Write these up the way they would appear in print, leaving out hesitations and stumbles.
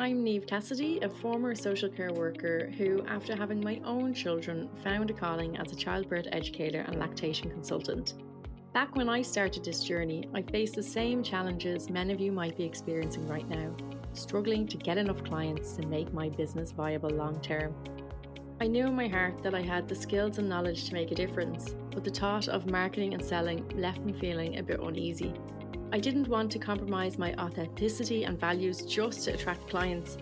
I'm Niamh, a former social care worker who, after having my own children, found a calling as a childbirth educator and lactation consultant. Back when I started this journey, I faced the same challenges many of you might be experiencing right now, struggling to get enough clients to make my business viable long term. I knew in my heart that I had the skills and knowledge to make a difference, but the thought of marketing and selling left me feeling a bit uneasy. I didn't want to compromise my authenticity and values just to attract clients.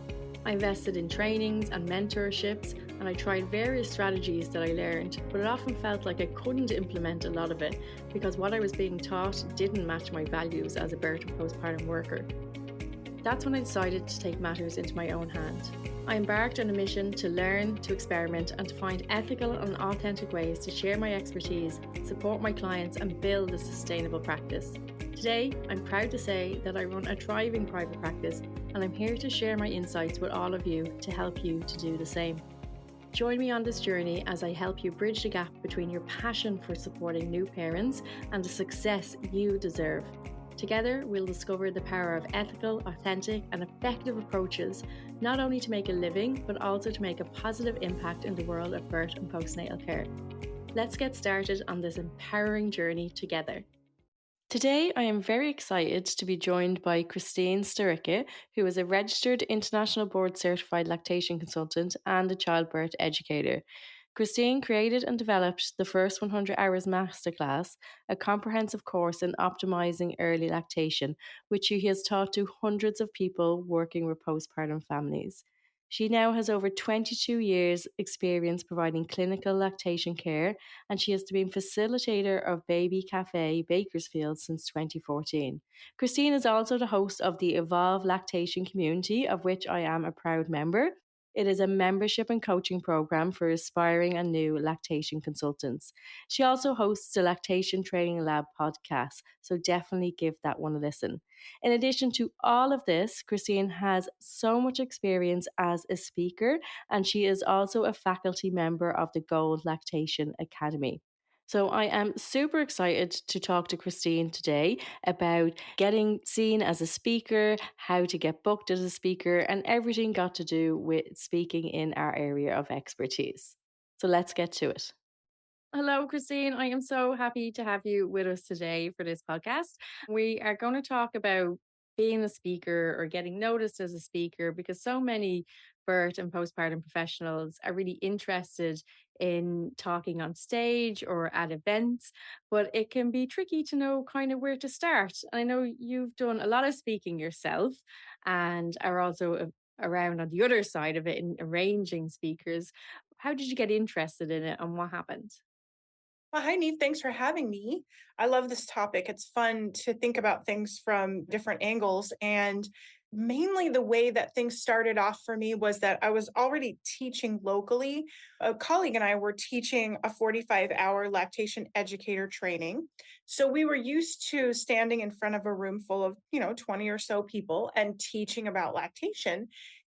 I invested in trainings and mentorships, and I tried various strategies that I learned, but it often felt like I couldn't implement a lot of it because what I was being taught didn't match my values as a birth and postpartum worker. That's when I decided to take matters into my own hand. I embarked on a mission to learn, to experiment, and to find ethical and authentic ways to share my expertise, support my clients, and build a sustainable practice. Today, I'm proud to say that I run a thriving private practice, and I'm here to share my insights with all of you to help you to do the same. Join me on this journey as I help you bridge the gap between your passion for supporting new parents and the success you deserve. Together, we'll discover the power of ethical, authentic, and effective approaches, not only to make a living, but also to make a positive impact in the world of birth and postnatal care. Let's get started on this empowering journey together. Today, I am very excited to be joined by Christine Staricka, who is a registered international board certified lactation consultant and a childbirth educator. Christine created and developed the first 100 Hours Masterclass, a comprehensive course in optimizing early lactation, which she has taught to hundreds of people working with postpartum families. She now has over 22 years' experience providing clinical lactation care, and she has been facilitator of Baby Cafe Bakersfield since 2014. Christine is also the host of the Evolve Lactation Community, of which I am a proud member. It is a membership and coaching program for aspiring and new lactation consultants. She also hosts the Lactation Training Lab podcast, so definitely give that one a listen. In addition to all of this, Christine has so much experience as a speaker, and she is also a faculty member of the Gold Lactation Academy. So I am super excited to talk to Christine today about getting seen as a speaker, how to get booked as a speaker, and everything got to do with speaking in our area of expertise. So let's get to it. Hello, Christine. I am so happy to have you with us today for this podcast. We are going to talk about being a speaker or getting noticed as a speaker because so many birth and postpartum professionals are really interested in talking on stage or at events, but it can be tricky to know kind of where to start. And I know you've done a lot of speaking yourself and are also around on the other side of it in arranging speakers. How did you get interested in it and what happened? Well, hi, Niamh. Thanks for having me. I love this topic. It's fun to think about things from different angles. And mainly the way that things started off for me was that I was already teaching locally. A colleague and I were teaching a 45-hour lactation educator training. So we were used to standing in front of a room full of, 20 or so people and teaching about lactation.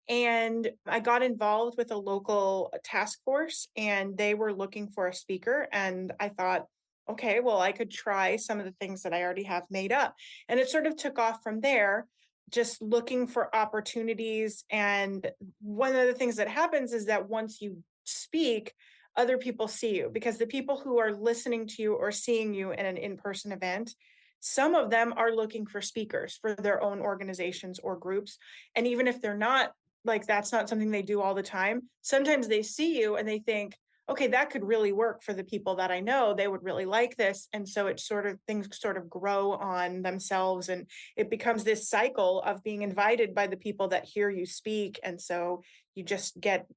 And I got involved with a local task force and they were looking for a speaker. And I thought, okay, well, I could try some of the things that I already have made up. And it sort of took off from there, just looking for opportunities. And one of the things that happens is that once you speak, other people see you because the people who are listening to you or seeing you in an in-person event, some of them are looking for speakers for their own organizations or groups. And even if they're not, like that's not something they do all the time. Sometimes they see you and they think, okay, that could really work for the people that I know. They would really like this. And so it sort of things sort of grow on themselves and it becomes this cycle of being invited by the people that hear you speak. And so you just get,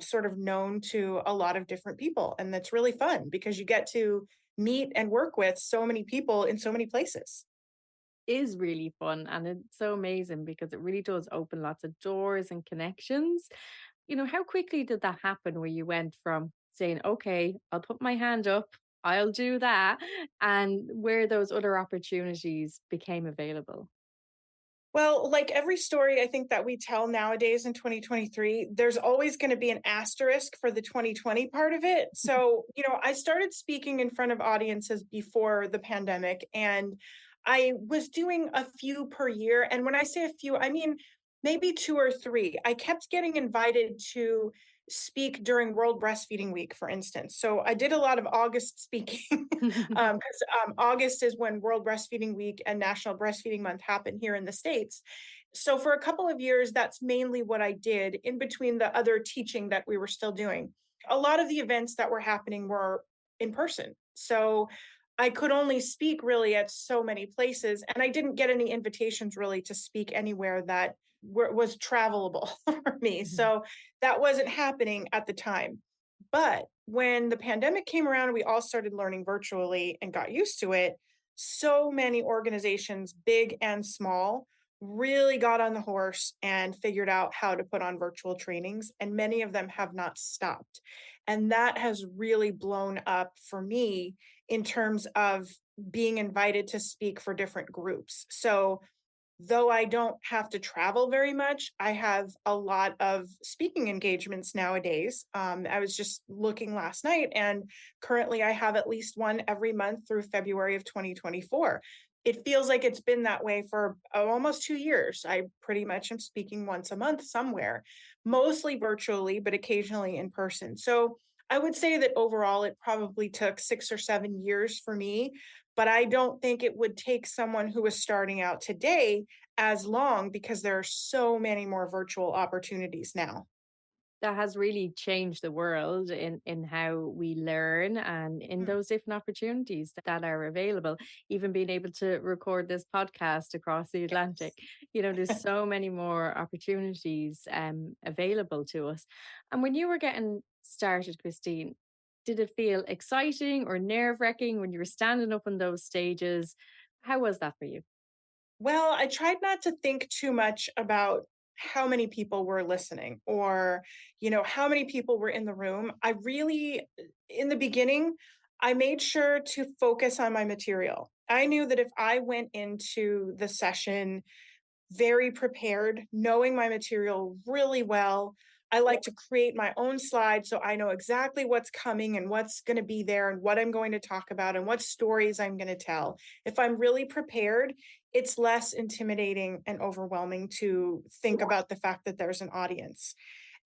sort of known to a lot of different people. And that's really fun because you get to meet and work with so many people in so many places. Is really fun and it's so amazing because it really does open lots of doors and connections. How quickly did that happen where you went from saying, okay, I'll put my hand up, I'll do that, and where those other opportunities became available? Well, like every story I think that we tell nowadays in 2023, there's always going to be an asterisk for the 2020 part of it. So, I started speaking in front of audiences before the pandemic and I was doing a few per year. And when I say a few, I mean maybe 2 or 3. I kept getting invited to speak during World Breastfeeding Week, for instance. So I did a lot of August speaking, 'cause, August is when World Breastfeeding Week and National Breastfeeding Month happen here in the States. So for a couple of years, that's mainly what I did in between the other teaching that we were still doing. A lot of the events that were happening were in person. So I could only speak really at so many places, and I didn't get any invitations really to speak anywhere that was travelable for me. So that wasn't happening at the time. But when the pandemic came around, we all started learning virtually and got used to it. So many organizations, big and small, really got on the horse and figured out how to put on virtual trainings, and many of them have not stopped. And that has really blown up for me in terms of being invited to speak for different groups. So though I don't have to travel very much, I have a lot of speaking engagements nowadays. I was just looking last night, and currently I have at least one every month through February of 2024. It feels like it's been that way for almost 2 years. I pretty much am speaking once a month somewhere, mostly virtually, but occasionally in person. So I would say that overall, it probably took 6 or 7 years for me, but I don't think it would take someone who is starting out today as long because there are so many more virtual opportunities now. That has really changed the world in how we learn and in Mm, those different opportunities that are available. Even being able to record this podcast across the yes. Atlantic, there's so many more opportunities available to us. And when you were getting started, Christine, did it feel exciting or nerve wracking when you were standing up on those stages? How was that for you? Well, I tried not to think too much about how many people were listening or, how many people were in the room. I really, in the beginning, I made sure to focus on my material. I knew that if I went into the session very prepared, knowing my material really well. I like to create my own slides so I know exactly what's coming and what's going to be there and what I'm going to talk about and what stories I'm going to tell. If I'm really prepared, it's less intimidating and overwhelming to think about the fact that there's an audience.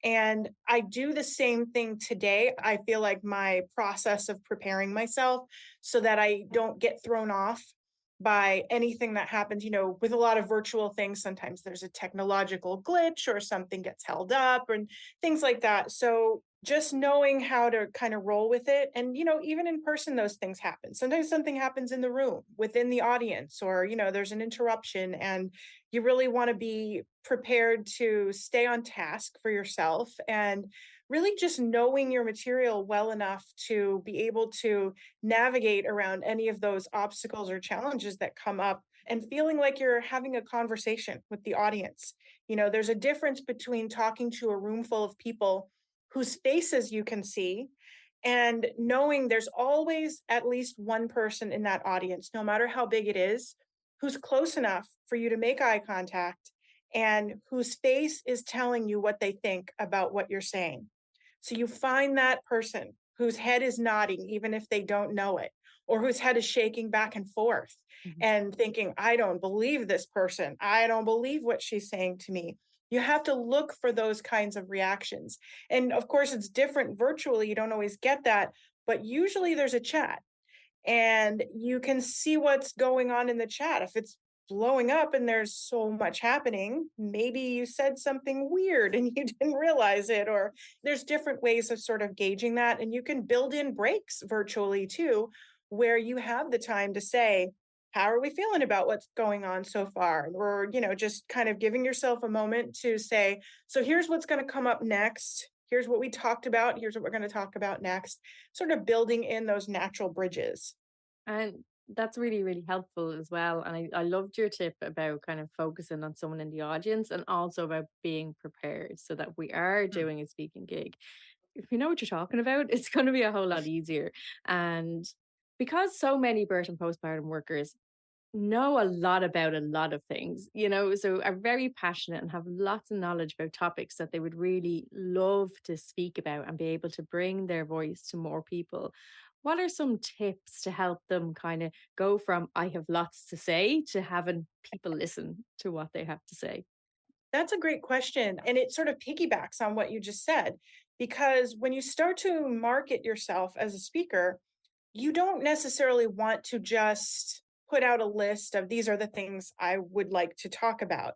And I do the same thing today. I feel like my process of preparing myself so that I don't get thrown off by anything that happens, with a lot of virtual things, sometimes there's a technological glitch or something gets held up and things like that. So just knowing how to kind of roll with it. And, even in person, those things happen. Sometimes something happens in the room within the audience, or, there's an interruption, and you really want to be prepared to stay on task for yourself and really just knowing your material well enough to be able to navigate around any of those obstacles or challenges that come up and feeling like you're having a conversation with the audience. There's a difference between talking to a room full of people whose faces you can see and knowing there's always at least one person in that audience, no matter how big it is, who's close enough for you to make eye contact and whose face is telling you what they think about what you're saying. So you find that person whose head is nodding, even if they don't know it, or whose head is shaking back and forth Mhm. and thinking, I don't believe this person. I don't believe what she's saying to me. You have to look for those kinds of reactions. And of course, it's different virtually. You don't always get that, but usually there's a chat and you can see what's going on in the chat. If it's blowing up and there's so much happening, maybe you said something weird and you didn't realize it, or there's different ways of sort of gauging that. And you can build in breaks virtually too, where you have the time to say, how are we feeling about what's going on so far? Or, just kind of giving yourself a moment to say, so here's what's going to come up next. Here's what we talked about. Here's what we're going to talk about next, sort of building in those natural bridges. And that's really, really helpful as well. And I loved your tip about kind of focusing on someone in the audience and also about being prepared so that we are Mm. doing a speaking gig. If you know what you're talking about, it's going to be a whole lot easier. And because so many birth and postpartum workers know a lot about a lot of things, so are very passionate and have lots of knowledge about topics that they would really love to speak about and be able to bring their voice to more people. What are some tips to help them kind of go from I have lots to say to having people listen to what they have to say? That's a great question. And it sort of piggybacks on what you just said, because when you start to market yourself as a speaker, you don't necessarily want to just put out a list of these are the things I would like to talk about.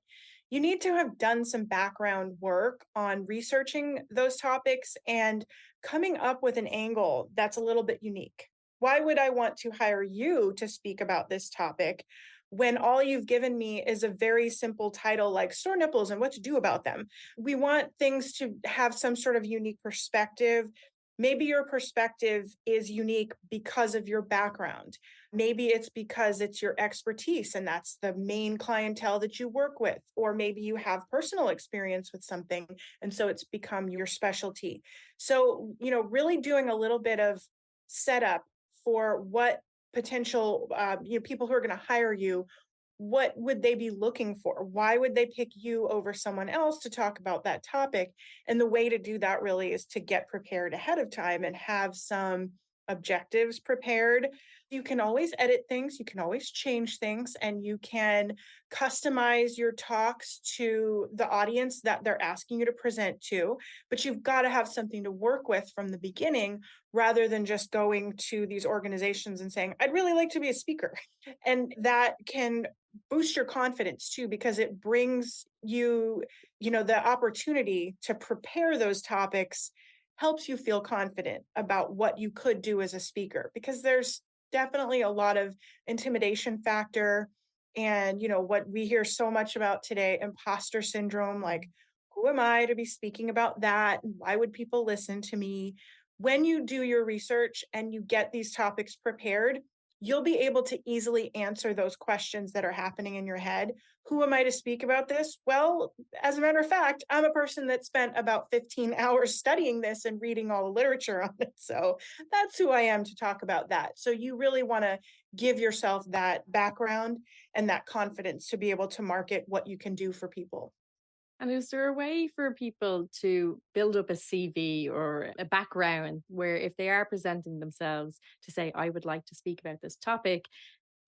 You need to have done some background work on researching those topics and coming up with an angle that's a little bit unique. Why would I want to hire you to speak about this topic when all you've given me is a very simple title like sore nipples and what to do about them? We want things to have some sort of unique perspective. Maybe your perspective is unique because of your background. Maybe it's because it's your expertise and that's the main clientele that you work with. Or maybe you have personal experience with something and so it's become your specialty. So, really doing a little bit of setup for what potential people who are going to hire you, what would they be looking for? Why would they pick you over someone else to talk about that topic? And the way to do that really is to get prepared ahead of time and have some objectives prepared. You can always edit things, you can always change things, and you can customize your talks to the audience that they're asking you to present to. But you've got to have something to work with from the beginning rather than just going to these organizations and saying, I'd really like to be a speaker. And that can boost your confidence too, because it brings you, the opportunity to prepare those topics helps you feel confident about what you could do as a speaker, because there's definitely a lot of intimidation factor. And, what we hear so much about today, imposter syndrome, like, who am I to be speaking about that? Why would people listen to me? When you do your research and you get these topics prepared, you'll be able to easily answer those questions that are happening in your head. Who am I to speak about this? Well, as a matter of fact, I'm a person that spent about 15 hours studying this and reading all the literature on it. So that's who I am to talk about that. So you really want to give yourself that background and that confidence to be able to market what you can do for people. And is there a way for people to build up a CV or a background where if they are presenting themselves to say, I would like to speak about this topic,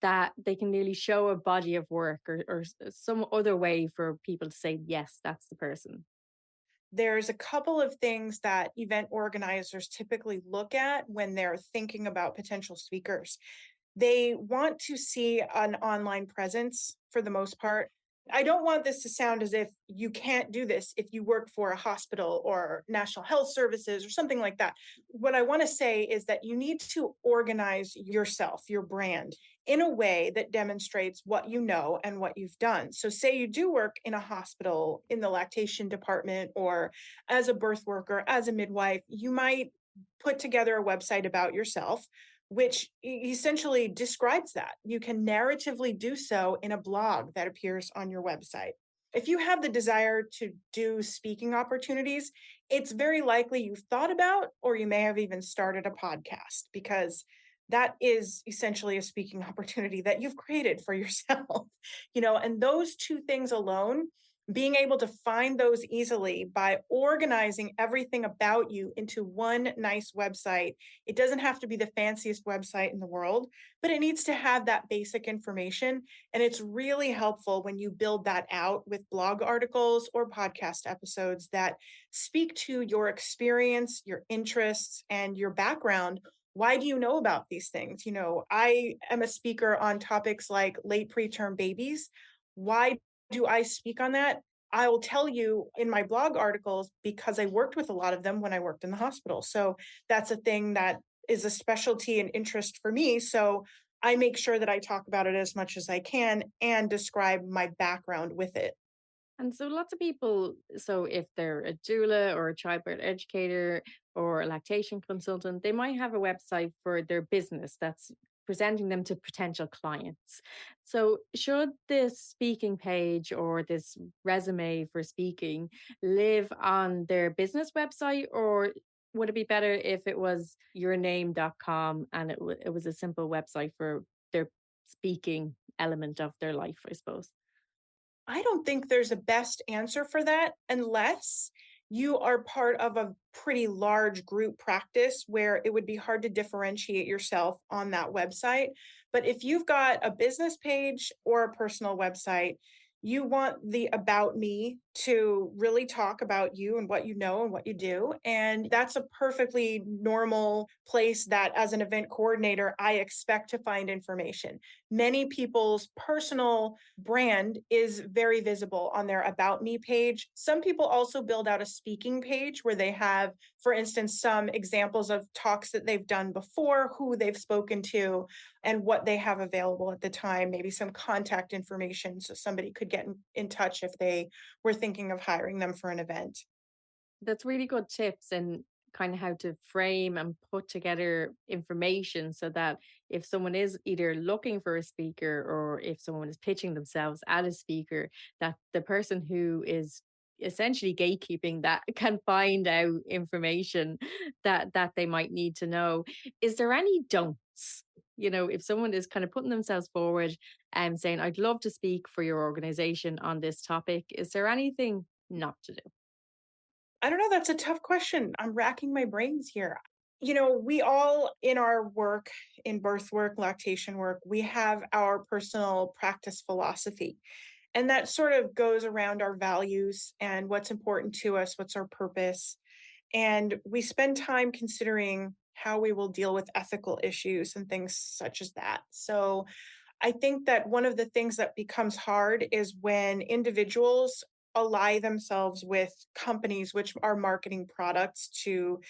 that they can really show a body of work or some other way for people to say, yes, that's the person? There's a couple of things that event organizers typically look at when they're thinking about potential speakers. They want to see an online presence for the most part. I don't want this to sound as if you can't do this if you work for a hospital or National Health Services or something like that. What I want to say is that you need to organize yourself, your brand, in a way that demonstrates what you know and what you've done. So, say you do work in a hospital in the lactation department or as a birth worker, as a midwife, you might put together a website about yourself which essentially describes that. You can narratively do so in a blog that appears on your website. If you have the desire to do speaking opportunities, it's very likely you've thought about, or you may have even started a podcast, because that is essentially a speaking opportunity that you've created for yourself. And those two things alone, being able to find those easily by organizing everything about you into one nice website. It doesn't have to be the fanciest website in the world, but it needs to have that basic information. And it's really helpful when you build that out with blog articles or podcast episodes that speak to your experience, your interests, and your background. Why do you know about these things? I am a speaker on topics like late preterm babies. Why do I speak on that? I will tell you in my blog articles because I worked with a lot of them when I worked in the hospital. So that's a thing that is a specialty and interest for me. So I make sure that I talk about it as much as I can and describe my background with it. And so lots of people, so if they're a doula or a childbirth educator or a lactation consultant, they might have a website for their business that's presenting them to potential clients. So should this speaking page or this resume for speaking live on their business website, or would it be better if it was yourname.com and it was a simple website for their speaking element of their life, I suppose? I don't think there's a best answer for that unless you are part of a pretty large group practice where it would be hard to differentiate yourself on that website. But if you've got a business page or a personal website, You want the about me to really talk about you and what you know and what you do. And that's a perfectly normal place that, as an event coordinator, I expect to find information. Many people's personal brand is very visible on their about me page. Some people also build out a speaking page where they have, for instance, some examples of talks that they've done before, who they've spoken to, and what they have available at the time, maybe some contact information so somebody could get in touch if they were thinking of hiring them for an event. That's really good tips and kind of how to frame and put together information so that if someone is either looking for a speaker or if someone is pitching themselves as a speaker, that the person who is essentially gatekeeping that can find out information that they might need to know. Is there any don'ts? If someone is kind of putting themselves forward and saying, I'd love to speak for your organization on this topic, is there anything not to do? I don't know. That's a tough question. I'm racking my brains here. We all in our work, in birth work, lactation work, we have our personal practice philosophy. And that sort of goes around our values and what's important to us, what's our purpose. And we spend time considering how we will deal with ethical issues and things such as that. So I think that one of the things that becomes hard is when individuals ally themselves with companies which are marketing products to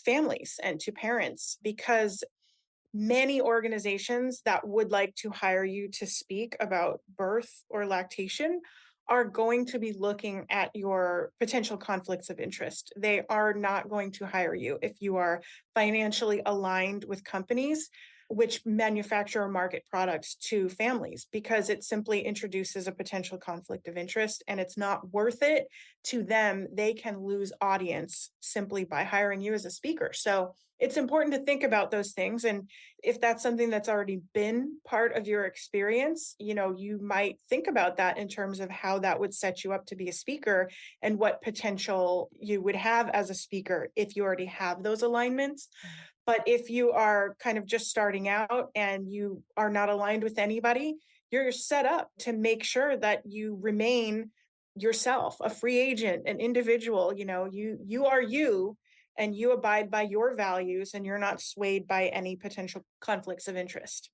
families and to parents, because many organizations that would like to hire you to speak about birth or lactation are going to be looking at your potential conflicts of interest. They are not going to hire you if you are financially aligned with companies which manufacture or market products to families, because it simply introduces a potential conflict of interest and it's not worth it to them. They can lose audience simply by hiring you as a speaker. So it's important to think about those things. And if that's something that's already been part of your experience, you might think about that in terms of how that would set you up to be a speaker and what potential you would have as a speaker if you already have those alignments. But if you are kind of just starting out and you are not aligned with anybody, you're set up to make sure that you remain yourself, a free agent, an individual. You are you, and you abide by your values, and you're not swayed by any potential conflicts of interest.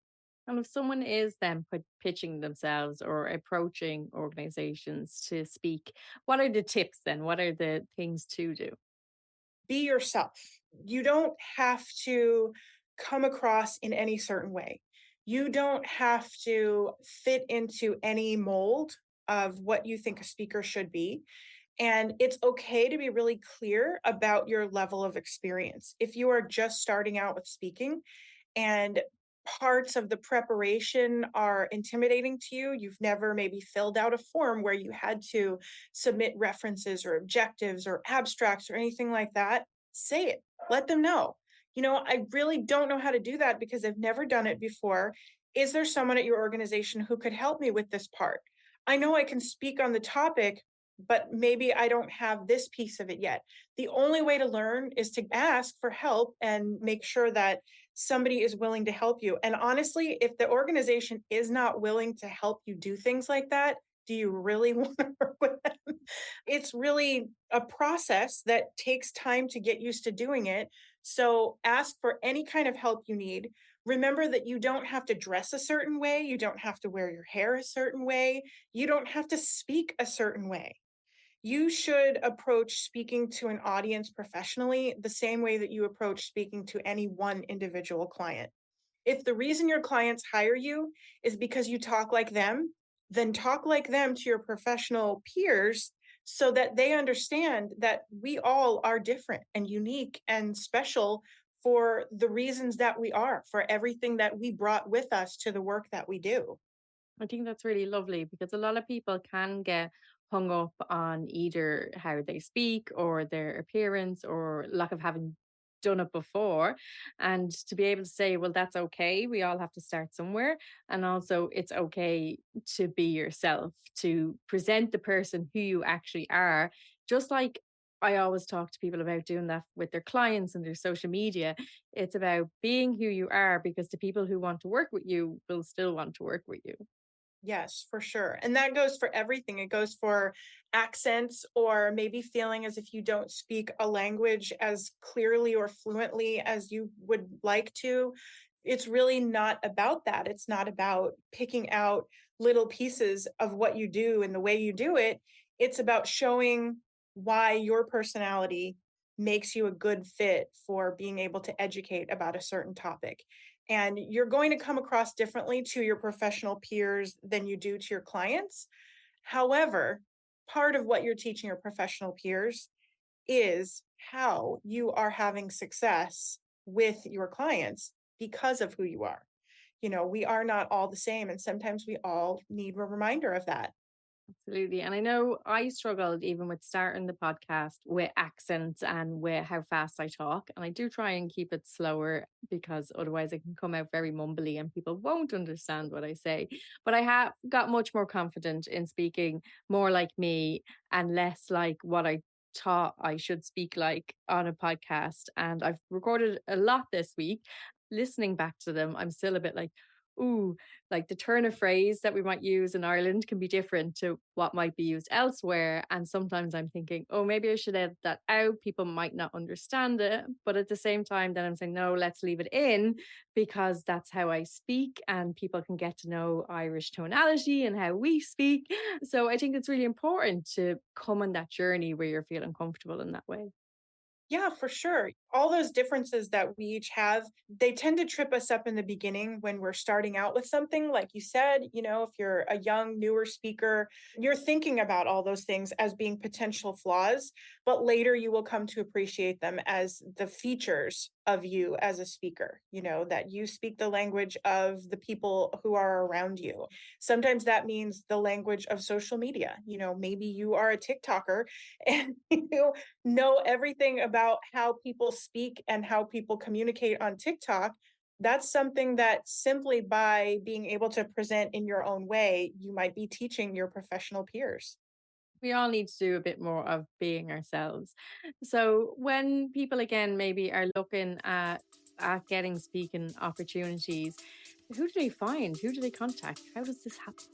And if someone is then pitching themselves or approaching organizations to speak, what are the tips then? What are the things to do? Be yourself. You don't have to come across in any certain way. You don't have to fit into any mold of what you think a speaker should be. And it's okay to be really clear about your level of experience. If you are just starting out with speaking and parts of the preparation are intimidating to you, you've never maybe filled out a form where you had to submit references or objectives or abstracts or anything like that, say it. Let them know. I really don't know how to do that because I've never done it before. Is there someone at your organization who could help me with this part? I know I can speak on the topic, but maybe I don't have this piece of it yet. The only way to learn is to ask for help and make sure that somebody is willing to help you. And honestly, if the organization is not willing to help you do things like that, do you really want to work with them? It's really a process that takes time to get used to doing it. So ask for any kind of help you need. Remember that you don't have to dress a certain way. You don't have to wear your hair a certain way. You don't have to speak a certain way. You should approach speaking to an audience professionally the same way that you approach speaking to any one individual client. If the reason your clients hire you is because you talk like them, then talk like them to your professional peers so that they understand that we all are different and unique and special for the reasons that we are, for everything that we brought with us to the work that we do. I think that's really lovely because a lot of people can get hung up on either how they speak or their appearance or lack of having done it before. And to be able to say, well, that's okay. We all have to start somewhere. And also, it's okay to be yourself, to present the person who you actually are. Just like I always talk to people about doing that with their clients and their social media. It's about being who you are because the people who want to work with you will still want to work with you. Yes, for sure. And that goes for everything. It goes for accents, or maybe feeling as if you don't speak a language as clearly or fluently as you would like to. It's really not about that. It's not about picking out little pieces of what you do and the way you do it. It's about showing why your personality makes you a good fit for being able to educate about a certain topic. And you're going to come across differently to your professional peers than you do to your clients. However, part of what you're teaching your professional peers is how you are having success with your clients because of who you are. We are not all the same, and sometimes we all need a reminder of that. Absolutely. And I know I struggled even with starting the podcast with accents and with how fast I talk. And I do try and keep it slower because otherwise it can come out very mumbly and people won't understand what I say. But I have got much more confident in speaking more like me and less like what I thought I should speak like on a podcast. And I've recorded a lot this week. Listening back to them, I'm still a bit like, ooh, like the turn of phrase that we might use in Ireland can be different to what might be used elsewhere. And sometimes I'm thinking, oh, maybe I should edit that out. People might not understand it. But at the same time, then I'm saying, no, let's leave it in because that's how I speak and people can get to know Irish tonality and how we speak. So I think it's really important to come on that journey where you're feeling comfortable in that way. Yeah, for sure. All those differences that we each have, they tend to trip us up in the beginning when we're starting out with something. Like you said, if you're a young, newer speaker, you're thinking about all those things as being potential flaws, but later you will come to appreciate them as the features of you as a speaker, that you speak the language of the people who are around you. Sometimes that means the language of social media. Maybe you are a TikToker and you know everything about how people speak and how people communicate on TikTok. That's something that simply by being able to present in your own way, you might be teaching your professional peers. We all need to do a bit more of being ourselves. So when people again maybe are looking at getting speaking opportunities, who do they find? Who do they contact? How does this happen?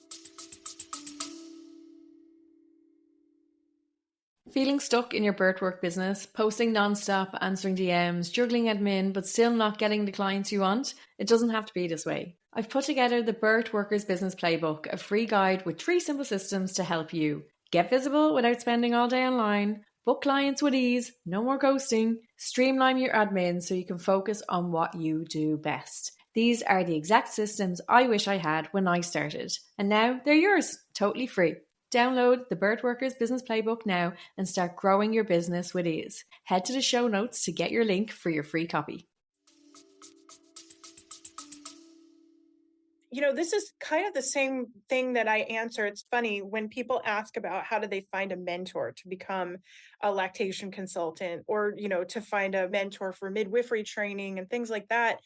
Feeling stuck in your birth work business, posting nonstop, answering DMs, juggling admin, but still not getting the clients you want? It doesn't have to be this way. I've put together the Birth Workers Business Playbook, a free guide with 3 simple systems to help you get visible without spending all day online, book clients with ease, no more ghosting, streamline your admin so you can focus on what you do best. These are the exact systems I wish I had when I started, and now they're yours, totally free. Download the Birth Workers Business Playbook now and start growing your business with ease. Head to the show notes to get your link for your free copy. This is kind of the same thing that I answer. It's funny when people ask about how do they find a mentor to become a lactation consultant, or, to find a mentor for midwifery training and things like that.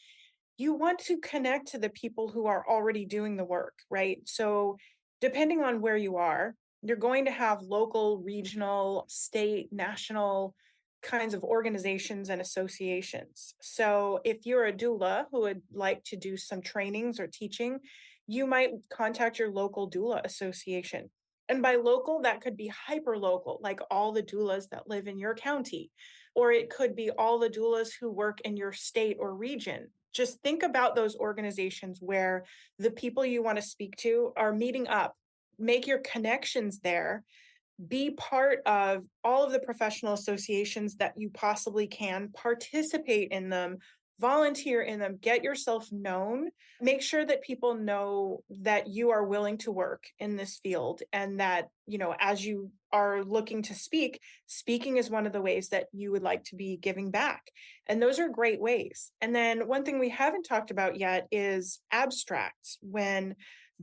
You want to connect to the people who are already doing the work, right? So, depending on where you are, you're going to have local, regional, state, national kinds of organizations and associations. So, if you're a doula who would like to do some trainings or teaching, you might contact your local doula association. And by local, that could be hyper local, like all the doulas that live in your county, or it could be all the doulas who work in your state or region. Just think about those organizations where the people you want to speak to are meeting up. Make your connections there, be part of all of the professional associations that you possibly can, participate in them, volunteer in them, get yourself known, make sure that people know that you are willing to work in this field, and that, as you are looking to speak, speaking is one of the ways that you would like to be giving back. And those are great ways. And then one thing we haven't talked about yet is abstracts. When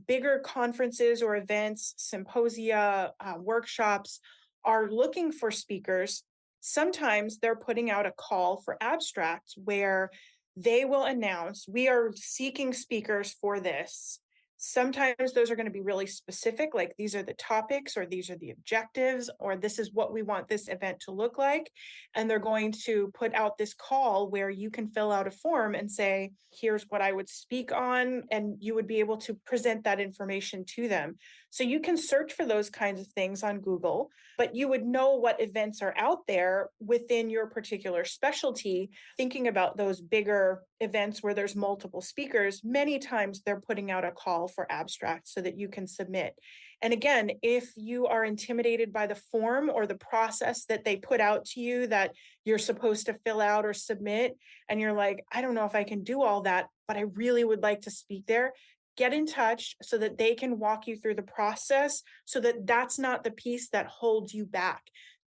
bigger conferences or events, symposia, workshops are looking for speakers, sometimes they're putting out a call for abstracts where they will announce, we are seeking speakers for this. Sometimes those are going to be really specific, like these are the topics, or these are the objectives, or this is what we want this event to look like. And they're going to put out this call where you can fill out a form and say, here's what I would speak on. And you would be able to present that information to them. So you can search for those kinds of things on Google, but you would know what events are out there within your particular specialty. Thinking about those bigger events where there's multiple speakers, many times they're putting out a call for abstracts so that you can submit. And again, if you are intimidated by the form or the process that they put out to you that you're supposed to fill out or submit, and you're like, I don't know if I can do all that, but I really would like to speak there, get in touch so that they can walk you through the process, so that that's not the piece that holds you back.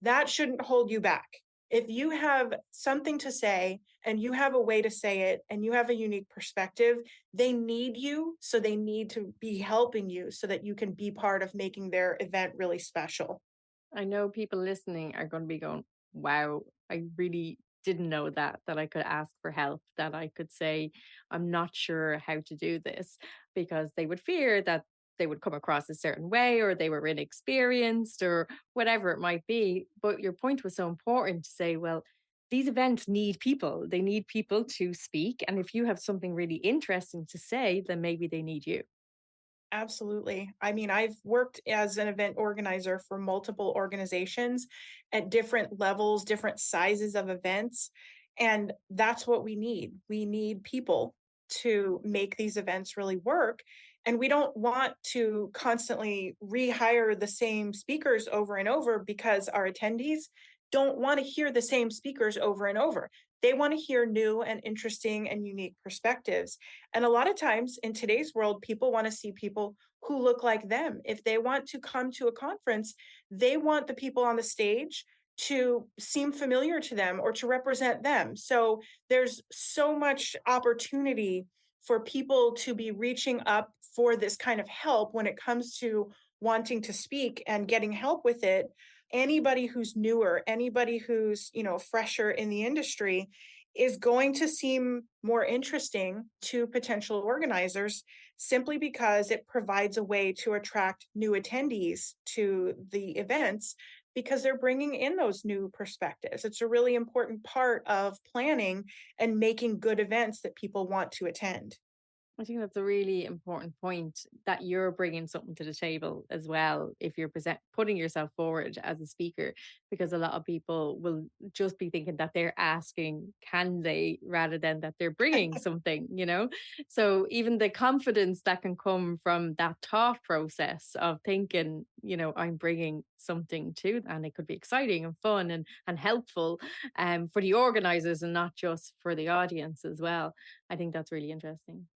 That shouldn't hold you back. If you have something to say and you have a way to say it and you have a unique perspective, they need you. So they need to be helping you so that you can be part of making their event really special. I know people listening are going to be going, wow, I really didn't know that I could ask for help, that I could say, I'm not sure how to do this, because they would fear that they would come across a certain way, or they were inexperienced, or whatever it might be. But your point was so important to say, well, these events need people. They need people to speak. And if you have something really interesting to say, then maybe they need you. Absolutely. I mean, I've worked as an event organizer for multiple organizations at different levels, different sizes of events. And that's what we need. We need people to make these events really work. And we don't want to constantly rehire the same speakers over and over, because our attendees don't want to hear the same speakers over and over. They want to hear new and interesting and unique perspectives. And a lot of times in today's world, people want to see people who look like them. If they want to come to a conference, they want the people on the stage to seem familiar to them or to represent them. So there's so much opportunity for people to be reaching up for this kind of help when it comes to wanting to speak and getting help with it. Anybody who's newer, anybody who's, fresher in the industry, is going to seem more interesting to potential organizers, simply because it provides a way to attract new attendees to the events, because they're bringing in those new perspectives. It's a really important part of planning and making good events that people want to attend. I think that's a really important point, that you're bringing something to the table as well if you're putting yourself forward as a speaker, because a lot of people will just be thinking that they're asking, can they, rather than that they're bringing something. So even the confidence that can come from that thought process of thinking, I'm bringing something to, and it could be exciting and fun and helpful for the organizers and not just for the audience as well. I think that's really interesting.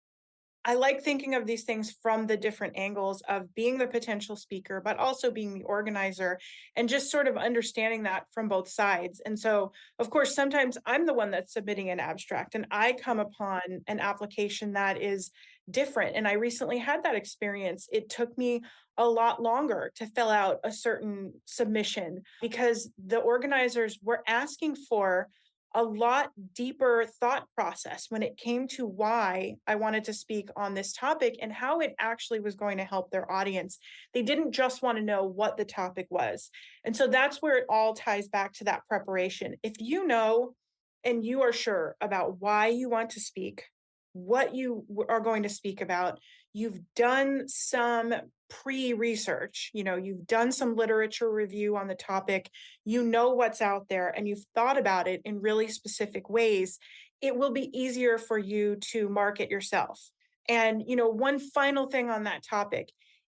I like thinking of these things from the different angles of being the potential speaker, but also being the organizer, and just sort of understanding that from both sides. And so, of course, sometimes I'm the one that's submitting an abstract and I come upon an application that is different. And I recently had that experience. It took me a lot longer to fill out a certain submission because the organizers were asking for a lot deeper thought process when it came to why I wanted to speak on this topic and how it actually was going to help their audience. They didn't just want to know what the topic was. And so that's where it all ties back to that preparation. If you know and you are sure about why you want to speak, what you are going to speak about, you've done some pre-research, you've done some literature review on the topic, you know what's out there, and you've thought about it in really specific ways, it will be easier for you to market yourself. And, one final thing on that topic.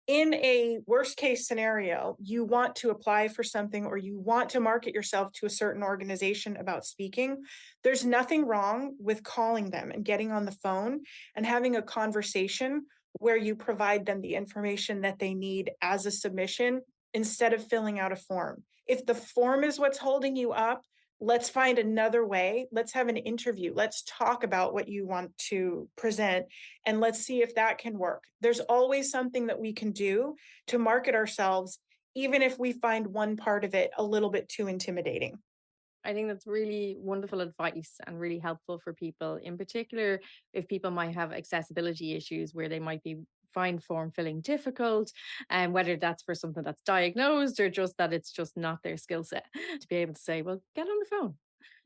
In a worst case scenario, you want to apply for something or you want to market yourself to a certain organization about speaking, there's nothing wrong with calling them and getting on the phone and having a conversation where you provide them the information that they need as a submission instead of filling out a form. If the form is what's holding you up, let's find another way. Let's have an interview. Let's talk about what you want to present and let's see if that can work. There's always something that we can do to market ourselves, even if we find one part of it a little bit too intimidating. I think that's really wonderful advice and really helpful for people, in particular, if people might have accessibility issues where they might be find form filling difficult, and whether that's for something that's diagnosed or just that it's just not their skill set, to be able to say, well, get on the phone.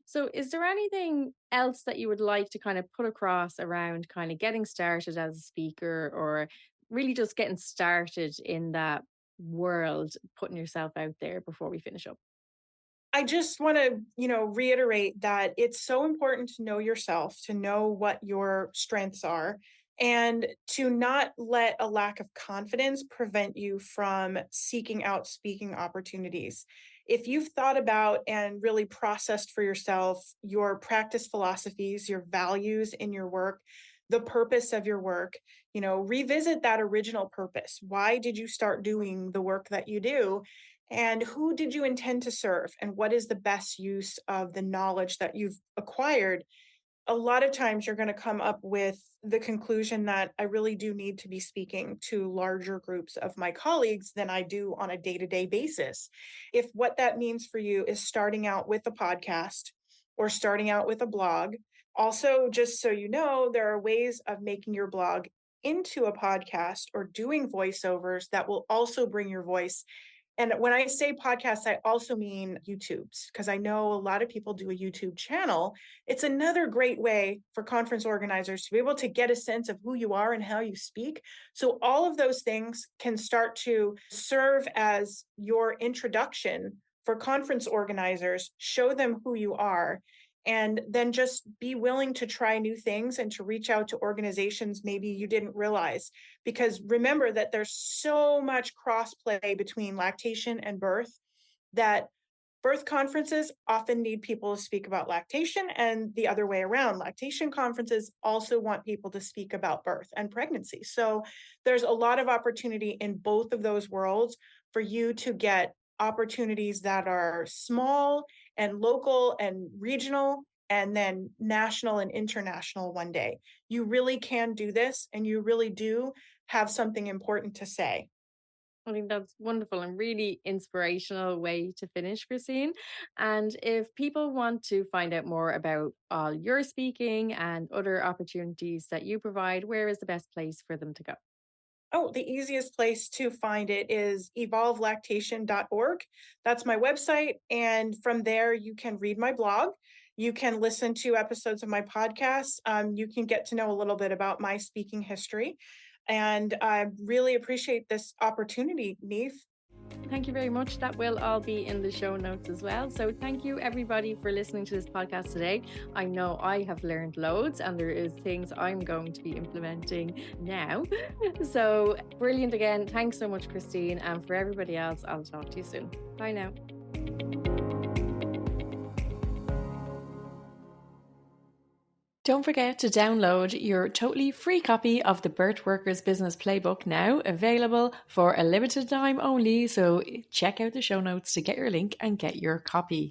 So is there anything else that you would like to kind of put across around kind of getting started as a speaker, or really just getting started in that world, putting yourself out there before we finish up? I just want to, reiterate that it's so important to know yourself, to know what your strengths are, and to not let a lack of confidence prevent you from seeking out speaking opportunities. If you've thought about and really processed for yourself your practice philosophies, your values in your work, the purpose of your work, revisit that original purpose. Why did you start doing the work that you do? And who did you intend to serve? And what is the best use of the knowledge that you've acquired? A lot of times you're going to come up with the conclusion that I really do need to be speaking to larger groups of my colleagues than I do on a day-to-day basis. If what that means for you is starting out with a podcast or starting out with a blog, also, just so you know, there are ways of making your blog into a podcast or doing voiceovers that will also bring your voice. And when I say podcasts, I also mean YouTubes, because I know a lot of people do a YouTube channel. It's another great way for conference organizers to be able to get a sense of who you are and how you speak. So all of those things can start to serve as your introduction for conference organizers, show them who you are, and then just be willing to try new things and to reach out to organizations maybe you didn't realize. Because remember that there's so much cross-play between lactation and birth that birth conferences often need people to speak about lactation, and the other way around. Lactation conferences also want people to speak about birth and pregnancy. So there's a lot of opportunity in both of those worlds for you to get opportunities that are small and local and regional, and then national and international one day. You really can do this, and you really do have something important to say. I think that's wonderful and really inspirational way to finish, Christine. And if people want to find out more about all your speaking and other opportunities that you provide, where is the best place for them to go? Oh, the easiest place to find it is evolvelactation.org. That's my website. And from there, you can read my blog. You can listen to episodes of my podcast. You can get to know a little bit about my speaking history. And I really appreciate this opportunity, Niamh. Thank you very much. That will all be in the show notes as well. So thank you everybody for listening to this podcast today. I know I have learned loads, and there is things I'm going to be implementing now. So brilliant again. Thanks so much, Christine. And for everybody else, I'll talk to you soon. Bye now. Don't forget to download your totally free copy of the Birth Workers Business Playbook, now available for a limited time only. So check out the show notes to get your link and get your copy.